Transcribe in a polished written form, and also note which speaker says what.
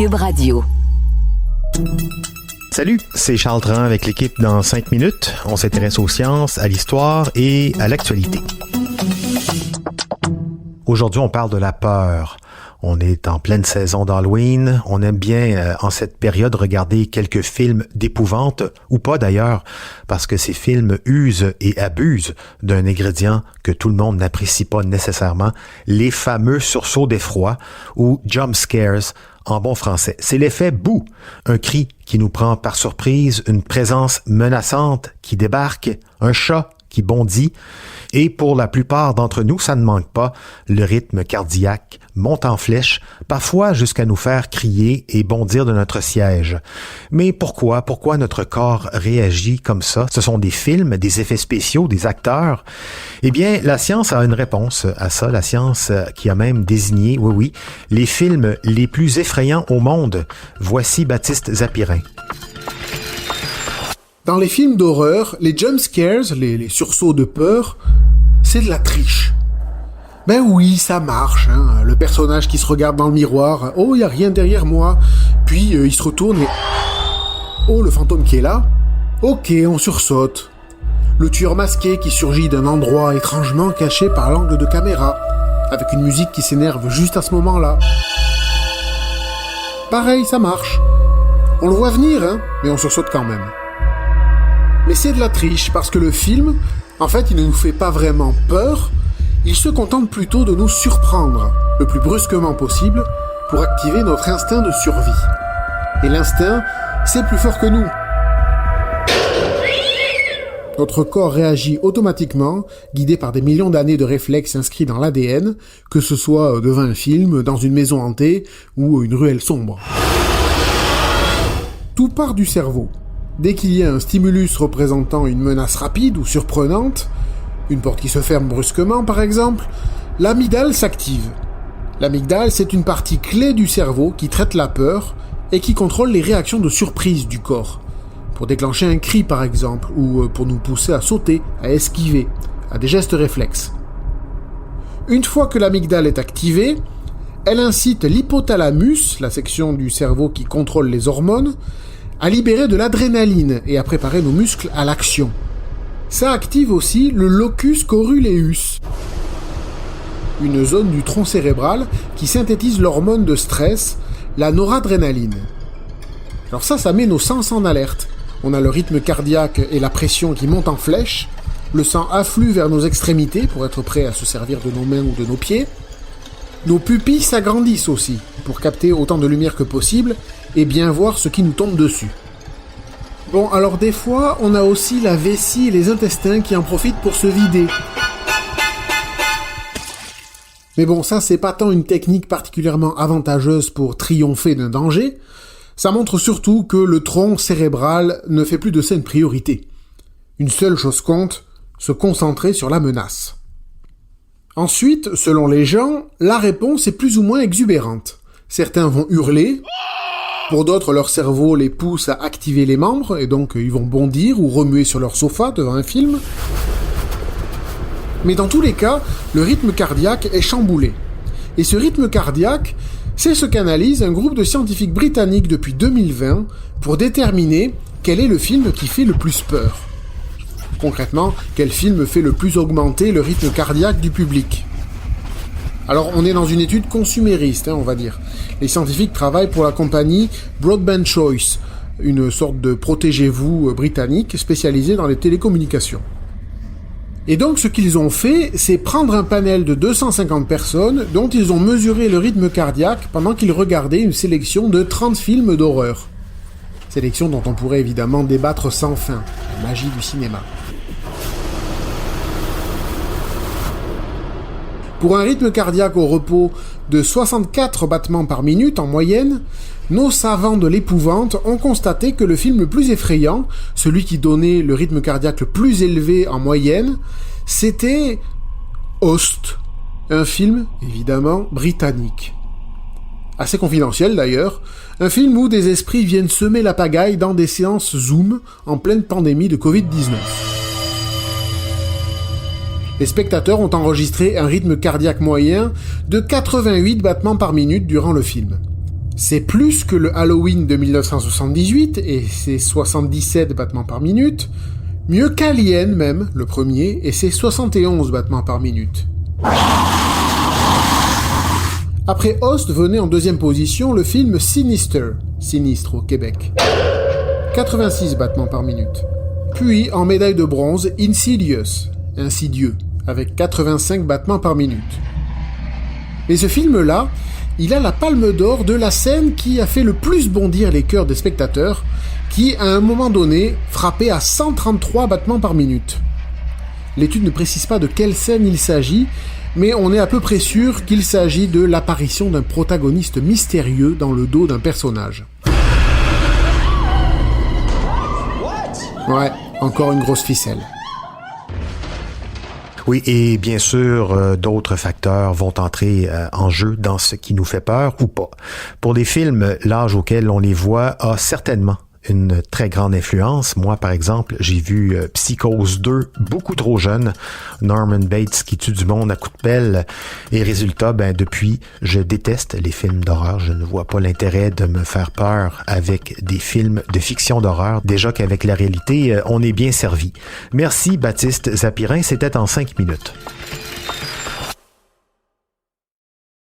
Speaker 1: Cube Radio.
Speaker 2: Salut, c'est Charles Dran avec l'équipe dans 5 minutes. On s'intéresse aux sciences, à l'histoire et à l'actualité. Aujourd'hui, on parle de la peur. On est en pleine saison d'Halloween. On aime bien, en cette période, regarder quelques films d'épouvante, ou pas d'ailleurs, parce que ces films usent et abusent d'un ingrédient que tout le monde n'apprécie pas nécessairement, les fameux sursauts d'effroi, ou jump scares, en bon français. C'est l'effet bouh, un cri qui nous prend par surprise, une présence menaçante qui débarque, un chat qui bondit, et pour la plupart d'entre nous, ça ne manque pas, le rythme cardiaque monte en flèche, parfois jusqu'à nous faire crier et bondir de notre siège. Mais pourquoi? Pourquoi notre corps réagit comme ça? Ce sont des films, des effets spéciaux, des acteurs? Eh bien, la science a une réponse à ça, la science qui a même désigné, oui, les films les plus effrayants au monde. Voici Baptiste Zapirin.
Speaker 3: Dans les films d'horreur, les jump scares, les sursauts de peur, c'est de la triche. Ben oui, ça marche, hein. Le personnage qui se regarde dans le miroir, oh, y a rien derrière moi, puis il se retourne et... oh, le fantôme qui est là. Ok, on sursaute. Le tueur masqué qui surgit d'un endroit étrangement caché par l'angle de caméra, avec une musique qui s'énerve juste à ce moment-là. Pareil, ça marche. On le voit venir, hein, mais on sursaute quand même. Mais c'est de la triche, parce que le film, en fait, il ne nous fait pas vraiment peur, il se contente plutôt de nous surprendre, le plus brusquement possible, pour activer notre instinct de survie. Et l'instinct, c'est plus fort que nous. Notre corps réagit automatiquement, guidé par des millions d'années de réflexes inscrits dans l'ADN, que ce soit devant un film, dans une maison hantée, ou une ruelle sombre. Tout part du cerveau. Dès qu'il y a un stimulus représentant une menace rapide ou surprenante, une porte qui se ferme brusquement par exemple, l'amygdale s'active. L'amygdale, c'est une partie clé du cerveau qui traite la peur et qui contrôle les réactions de surprise du corps. Pour déclencher un cri par exemple, ou pour nous pousser à sauter, à esquiver, à des gestes réflexes. Une fois que l'amygdale est activée, elle incite l'hypothalamus, la section du cerveau qui contrôle les hormones, à libérer de l'adrénaline et à préparer nos muscles à l'action. Ça active aussi le locus coruleus, une zone du tronc cérébral qui synthétise l'hormone de stress, la noradrénaline. Alors ça met nos sens en alerte. On a le rythme cardiaque et la pression qui montent en flèche, le sang afflue vers nos extrémités pour être prêt à se servir de nos mains ou de nos pieds. Nos pupilles s'agrandissent aussi, pour capter autant de lumière que possible et bien voir ce qui nous tombe dessus. Bon, alors des fois, on a aussi la vessie et les intestins qui en profitent pour se vider. Mais bon, ça c'est pas tant une technique particulièrement avantageuse pour triompher d'un danger, ça montre surtout que le tronc cérébral ne fait plus de ça une priorité. Une seule chose compte, se concentrer sur la menace. Ensuite, selon les gens, la réponse est plus ou moins exubérante. Certains vont hurler, pour d'autres, leur cerveau les pousse à activer les membres, et donc ils vont bondir ou remuer sur leur sofa devant un film. Mais dans tous les cas, le rythme cardiaque est chamboulé. Et ce rythme cardiaque, c'est ce qu'analyse un groupe de scientifiques britanniques depuis 2020 pour déterminer quel est le film qui fait le plus peur. Concrètement, quel film fait le plus augmenter le rythme cardiaque du public? Alors, on est dans une étude consumériste, on va dire. Les scientifiques travaillent pour la compagnie Broadband Choice, une sorte de protégez-vous britannique spécialisée dans les télécommunications. Et donc, ce qu'ils ont fait, c'est prendre un panel de 250 personnes dont ils ont mesuré le rythme cardiaque pendant qu'ils regardaient une sélection de 30 films d'horreur. Sélection dont on pourrait évidemment débattre sans fin, la magie du cinéma. Pour un rythme cardiaque au repos de 64 battements par minute en moyenne, nos savants de l'épouvante ont constaté que le film le plus effrayant, celui qui donnait le rythme cardiaque le plus élevé en moyenne, c'était Host, un film, évidemment, britannique. Assez confidentiel d'ailleurs, un film où des esprits viennent semer la pagaille dans des séances Zoom en pleine pandémie de Covid-19. Les spectateurs ont enregistré un rythme cardiaque moyen de 88 battements par minute durant le film. C'est plus que le Halloween de 1978 et ses 77 battements par minute, mieux qu'Alien même, le premier, et ses 71 battements par minute. Après Host venait en deuxième position le film Sinister, Sinistre au Québec, 86 battements par minute. Puis en médaille de bronze Insidious, Insidieux, avec 85 battements par minute. Mais ce film-là, il a la palme d'or de la scène qui a fait le plus bondir les cœurs des spectateurs, qui, à un moment donné, frappait à 133 battements par minute. L'étude ne précise pas de quelle scène il s'agit, mais on est à peu près sûr qu'il s'agit de l'apparition d'un protagoniste mystérieux dans le dos d'un personnage. Ouais, encore une grosse ficelle.
Speaker 2: Oui, et bien sûr, d'autres facteurs vont entrer en jeu dans ce qui nous fait peur ou pas. Pour les films, l'âge auquel on les voit a certainement une très grande influence. Moi, par exemple, j'ai vu Psychose 2 beaucoup trop jeune, Norman Bates qui tue du monde à coups de pelle, et résultat, depuis, je déteste les films d'horreur. Je ne vois pas l'intérêt de me faire peur avec des films de fiction d'horreur. Déjà qu'avec la réalité, on est bien servi. Merci Baptiste Zapirin, c'était en 5 minutes.